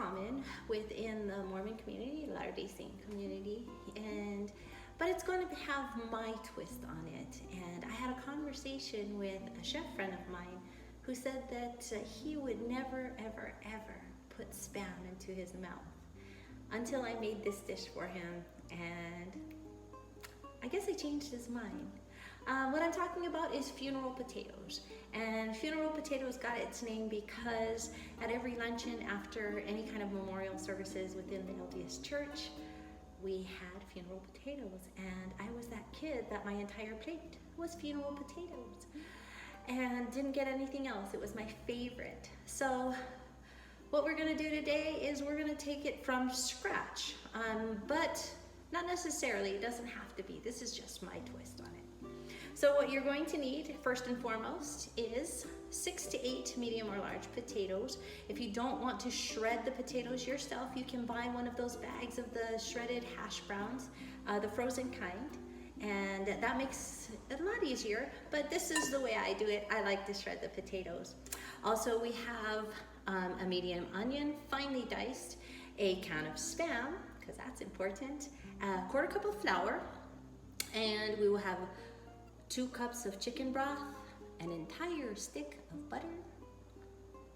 common within the Mormon community, Latter-day Saint community, but it's going to have my twist on it. And I had a conversation with a chef friend of mine who said that he would never, ever, ever put Spam into his mouth until I made this dish for him, and I guess I changed his mind. What I'm talking about is funeral potatoes. And funeral potatoes got its name because at every luncheon after any kind of memorial services within the LDS church, we had funeral potatoes. And I was that kid that my entire plate was funeral potatoes and didn't get anything else. It was my favorite. So what we're gonna do today is we're gonna take it from scratch, but not necessarily, it doesn't have to be. This is just my twist on it. So what you're going to need first and foremost is 6 to 8 medium or large potatoes. If you don't want to shred the potatoes yourself, you can buy one of those bags of the shredded hash browns, the frozen kind, and that makes it a lot easier, but this is the way I do it. I like to shred the potatoes. Also, we have a medium onion, finely diced, a can of Spam, because that's important, a quarter cup of flour, and we will have 2 cups of chicken broth, an entire stick of butter,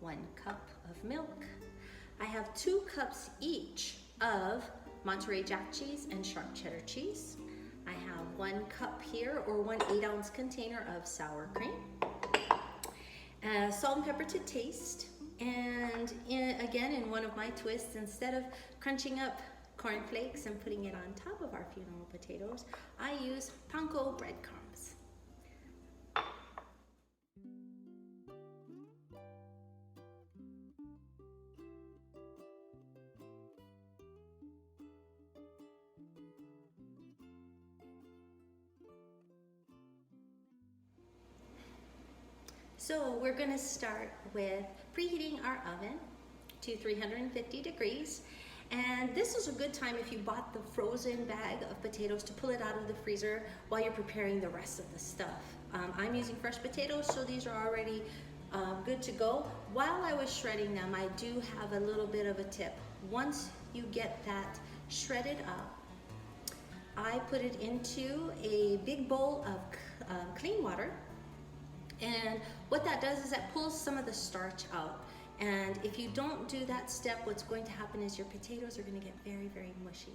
1 cup of milk. I have 2 cups each of Monterey Jack cheese and sharp cheddar cheese. I have 1 cup here, or 1 8-ounce container of sour cream. Salt and pepper to taste. And again, in one of my twists, instead of crunching up cornflakes and putting it on top of our funeral potatoes, I use panko breadcrumbs. So we're gonna start with preheating our oven to 350 degrees. And this is a good time if you bought the frozen bag of potatoes to pull it out of the freezer while you're preparing the rest of the stuff. I'm using fresh potatoes, so these are already good to go. While I was shredding them, I do have a little bit of a tip. Once you get that shredded up, I put it into a big bowl of clean water. And what that does is that pulls some of the starch out. And if you don't do that step, what's going to happen is your potatoes are going to get very, very mushy.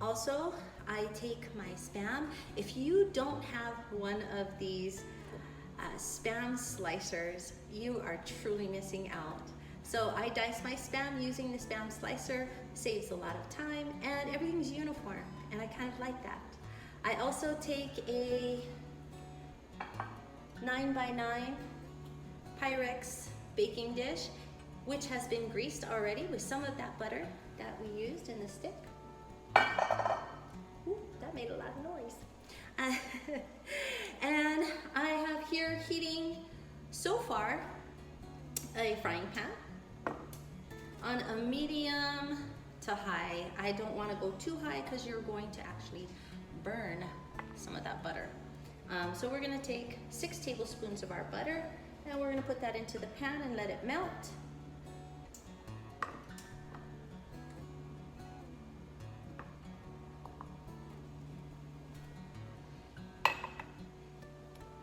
Also, I take my Spam. If you don't have one of these Spam slicers, you are truly missing out. So I dice my Spam using the Spam slicer, saves a lot of time, and everything's uniform, and I kind of like that. I also take a 9x9 Pyrex baking dish, which has been greased already with some of that butter that we used in the stick. Ooh, that made a lot of noise. And I have here heating, so far, a frying pan on a medium to high. I don't want to go too high because you're going to actually burn some of that butter. So we're going to take 6 tablespoons of our butter, and we're going to put that into the pan and let it melt.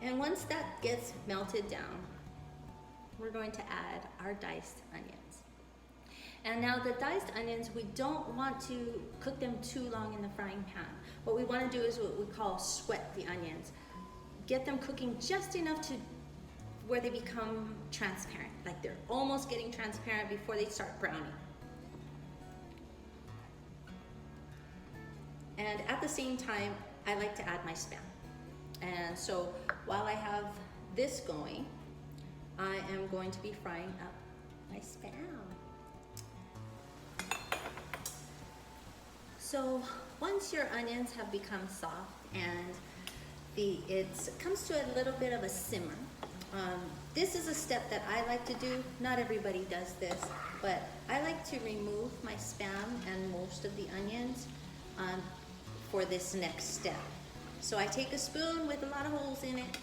And once that gets melted down, we're going to add our diced onions. And now the diced onions, we don't want to cook them too long in the frying pan. What we want to do is what we call sweat the onions. Get them cooking just enough to where they become transparent, like they're almost getting transparent before they start browning. And at the same time, I like to add my Spam. And so while I have this going, I am going to be frying up my Spam. So once your onions have become soft and it comes to a little bit of a simmer, this is a step that I like to do. Not everybody does this, but I like to remove my Spam and most of the onions for this next step. So I take a spoon with a lot of holes in it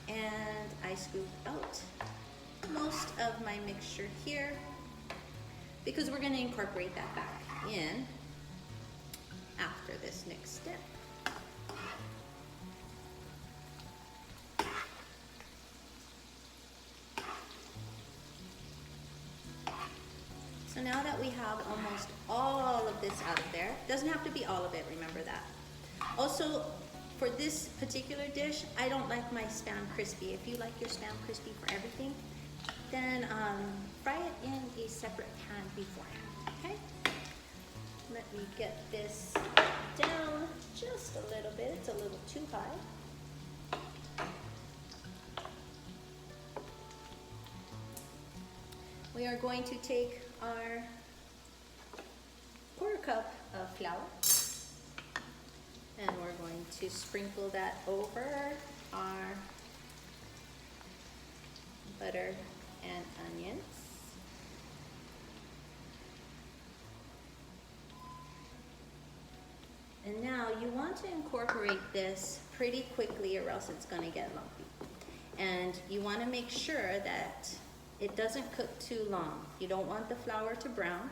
and I scoop out most of my mixture here. because we're going to incorporate that back in after this next step. So now that we have almost all of this out of there, doesn't have to be all of it, remember that. Also, for this particular dish, I don't like my Spam crispy. If you like your Spam crispy for everything, then fry it in a separate pan beforehand, okay? Let me get this down just a little bit. It's a little too high. We are going to take our 1/4 cup of flour, and we're going to sprinkle that over our butter and onions. And now you want to incorporate this pretty quickly or else it's going to get lumpy. And you want to make sure that it doesn't cook too long. You don't want the flour to brown.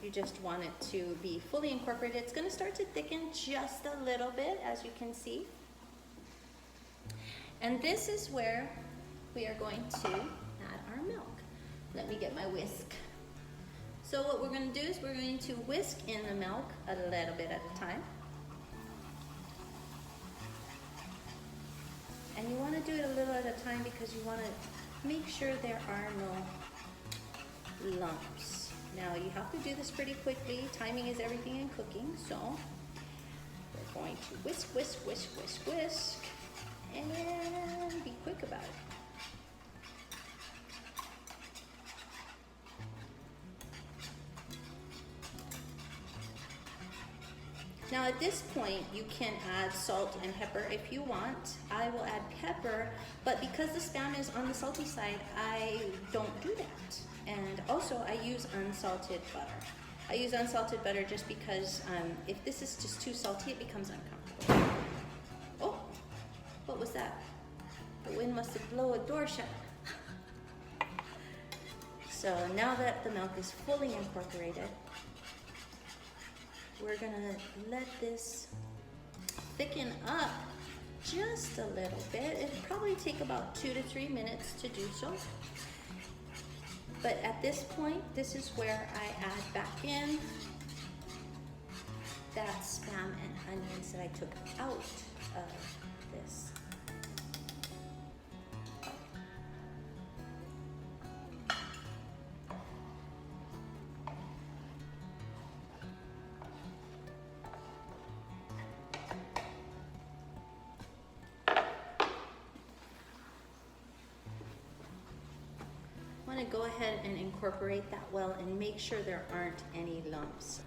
You just want it to be fully incorporated. It's going to start to thicken just a little bit, as you can see. And this is where we are going to add our milk. Let me get my whisk. So what we're going to do is we're going to whisk in the milk a little bit at a time. And you want to do it a little at a time because you want to make sure there are no lumps. Now you have to do this pretty quickly. Timing is everything in cooking, so we're going to whisk, whisk, whisk, whisk, whisk, and be quick about it. Now at this point, you can add salt and pepper if you want. I will add pepper, but because the Spam is on the salty side, I don't do that. And also I use unsalted butter. I use unsalted butter just because if this is just too salty, it becomes uncomfortable. Oh, what was that? The wind must have blown a door shut. So now that the milk is fully incorporated, we're gonna let this thicken up just a little bit. It'll probably take about 2 to 3 minutes to do so. But at this point, this is where I add back in that Spam and onions that I took out of this. I'm going to go ahead and incorporate that well and make sure there aren't any lumps.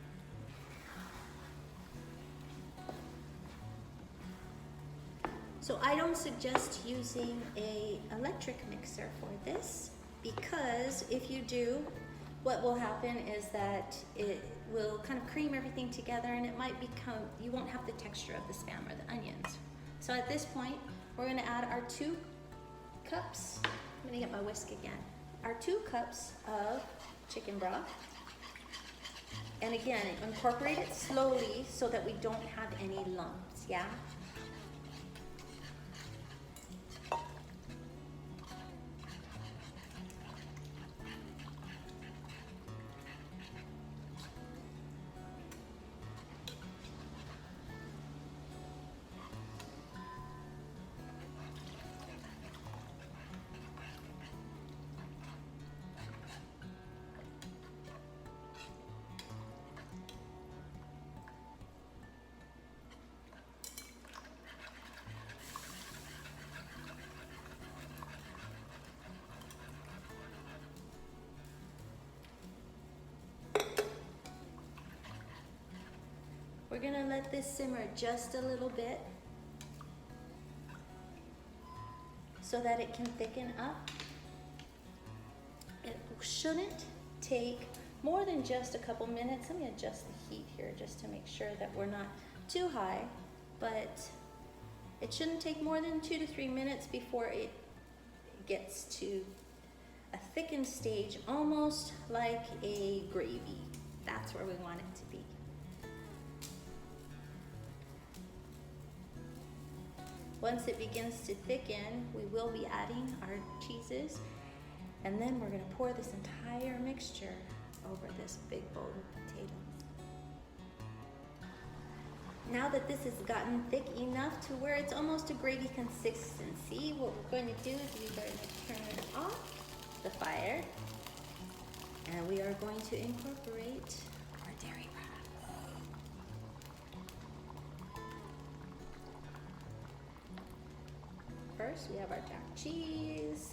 So I don't suggest using an electric mixer for this, because if you do, what will happen is that it will kind of cream everything together and it might become, you won't have the texture of the Spam or the onions. So at this point, we're going to add our 2 cups. I'm going to get my whisk again. Our 2 cups of chicken broth. And again, incorporate it slowly so that we don't have any lumps, yeah? We're gonna let this simmer just a little bit so that it can thicken up. It shouldn't take more than just a couple minutes. Let me adjust the heat here just to make sure that we're not too high, but it shouldn't take more than 2 to 3 minutes before it gets to a thickened stage, almost like a gravy. That's where we want it to be. Once it begins to thicken, we will be adding our cheeses, and then we're going to pour this entire mixture over this big bowl of potatoes. Now that this has gotten thick enough to where it's almost a gravy consistency, what we're going to do is we're going to turn off the fire, and we are going to incorporate our dairy products. First, we have our jack cheese.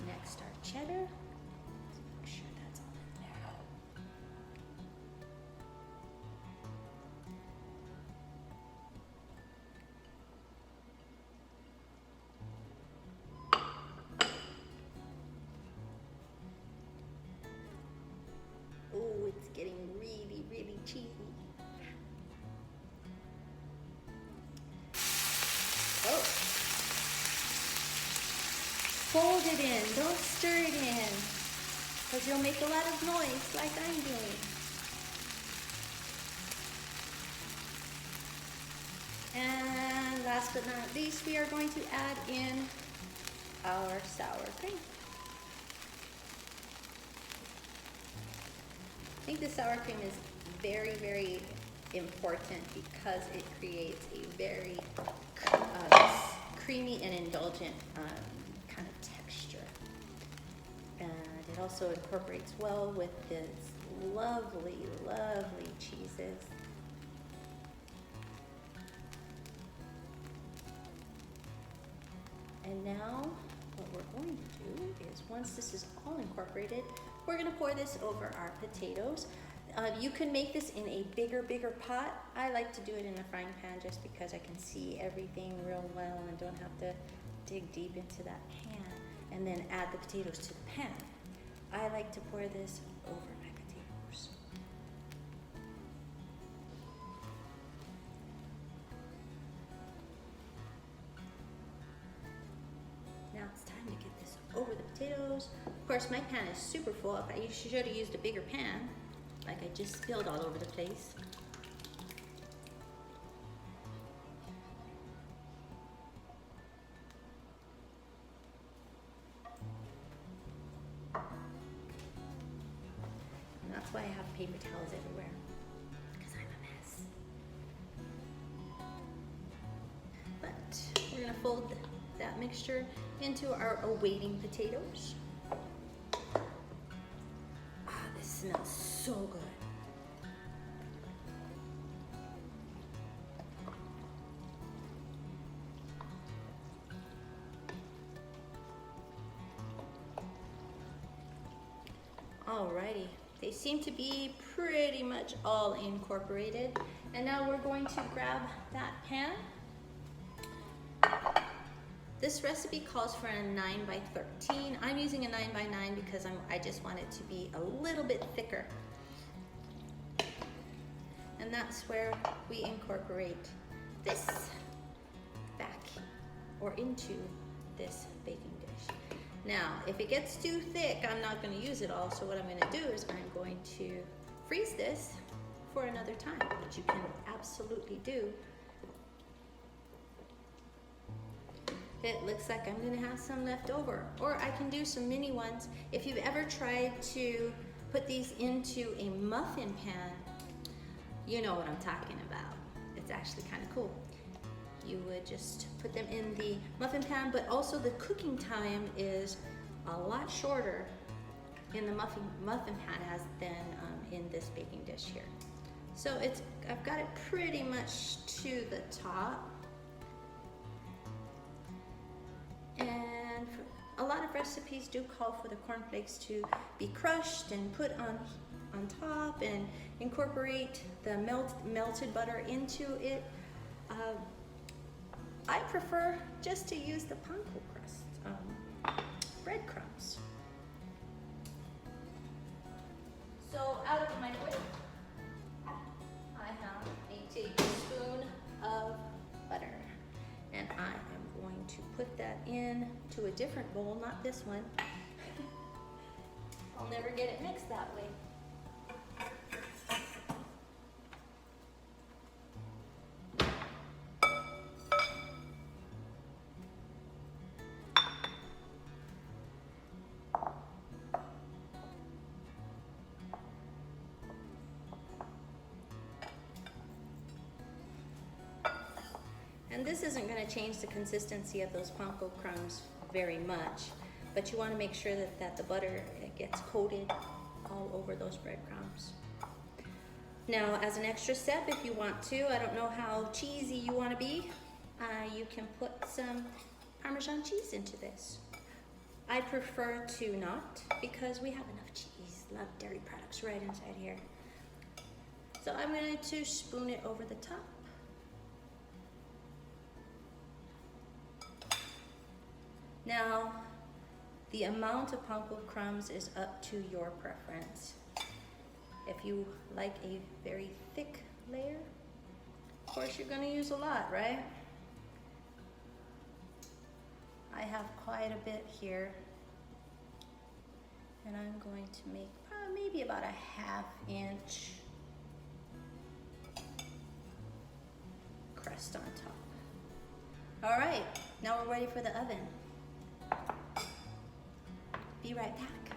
Next, our cheddar. Let's make sure that's all in there. Oh, it's getting really, really cheesy. Oh. Fold it in, don't stir it in, because you'll make a lot of noise like I'm doing. And last but not least, we are going to add in our sour cream. I think the sour cream is very, very important because it creates a very creamy and indulgent kind of texture. And it also incorporates well with this lovely, lovely cheeses. And now what we're going to do is, once this is all incorporated, we're going to pour this over our potatoes. You can make this in a bigger pot. I like to do it in a frying pan just because I can see everything real well and don't have to dig deep into that pan and then add the potatoes to the pan. I like to pour this over my potatoes. Now it's time to get this over the potatoes. Of course, my pan is super full. I should have used a bigger pan, like I just spilled all over the place. And that's why I have paper towels everywhere, because I'm a mess. But we're gonna fold that mixture into our awaiting potatoes. Ah, this smells so good. Alrighty, they seem to be pretty much all incorporated. And now we're going to grab that pan. This recipe calls for a 9 by 13. I'm using a 9 by 9 because I just want it to be a little bit thicker. And that's where we incorporate this back or into this baking dish. Now, if it gets too thick, I'm not going to use it all. So what I'm going to do is I'm going to freeze this for another time, which you can absolutely do. It looks like I'm going to have some left over, or I can do some mini ones. If you've ever tried to put these into a muffin pan, you know what I'm talking about. It's actually kind of cool. You would just put them in the muffin pan, but also the cooking time is a lot shorter in the muffin pan as than in this baking dish here. So I've got it pretty much to the top. And a lot of recipes do call for the cornflakes to be crushed and put on top and incorporate the melted butter into it. I prefer just to use the panko crust, breadcrumbs. So out of the microwave, I have a tablespoon of butter. And I am going to put that in to a different bowl, not this one. I'll never get it mixed that way. And this isn't going to change the consistency of those panko crumbs very much, but you want to make sure that the butter gets coated all over those breadcrumbs. Now, as an extra step, if you want to, I don't know how cheesy you want to be, you can put some Parmesan cheese into this. I prefer to not, because we have enough cheese, a lot of dairy products right inside here. So I'm going to spoon it over the top. Now, the amount of panko crumbs is up to your preference. If you like a very thick layer, of course you're going to use a lot, right? I have quite a bit here, and I'm going to make maybe about a ½ crust on top. All right, now we're ready for the oven. Be right back.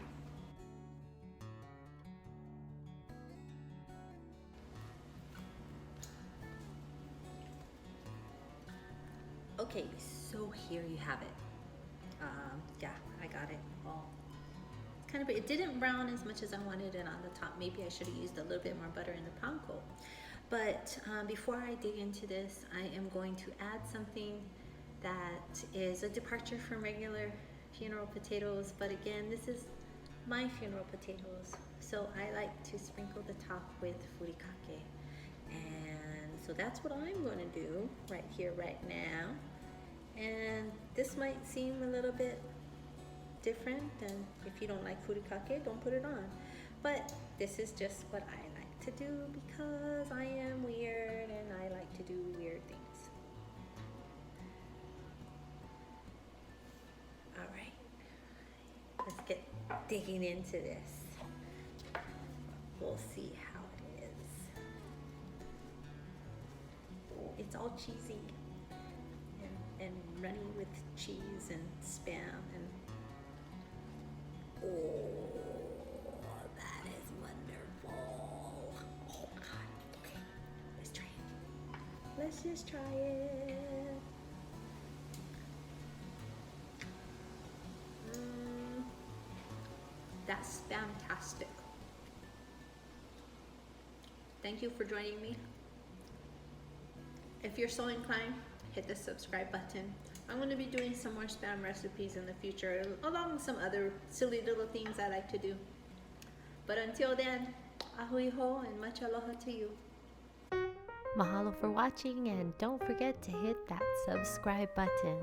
Okay, so here you have it. Yeah, I got it all. Kind of, it didn't brown as much as I wanted it on the top. Maybe I should have used a little bit more butter in the panko. But before I dig into this, I am going to add something that is a departure from regular funeral potatoes, but again, this is my funeral potatoes, so I like to sprinkle the top with furikake, and so that's what I'm going to do right here, right now. And this might seem a little bit different, and if you don't like furikake, don't put it on, but this is just what I like to do because I am weird and I like to do weird things. Let's get digging into this. We'll see how it is. It's all cheesy and runny with cheese and spam and oh, that is wonderful. Oh God. Okay, let's try it. Let's just try it. That's fantastic. Thank you for joining me. If you're so inclined, hit the subscribe button. I'm going to be doing some more spam recipes in the future, along with some other silly little things I like to do. But until then, ahui ho and much aloha to you. Mahalo for watching, and don't forget to hit that subscribe button.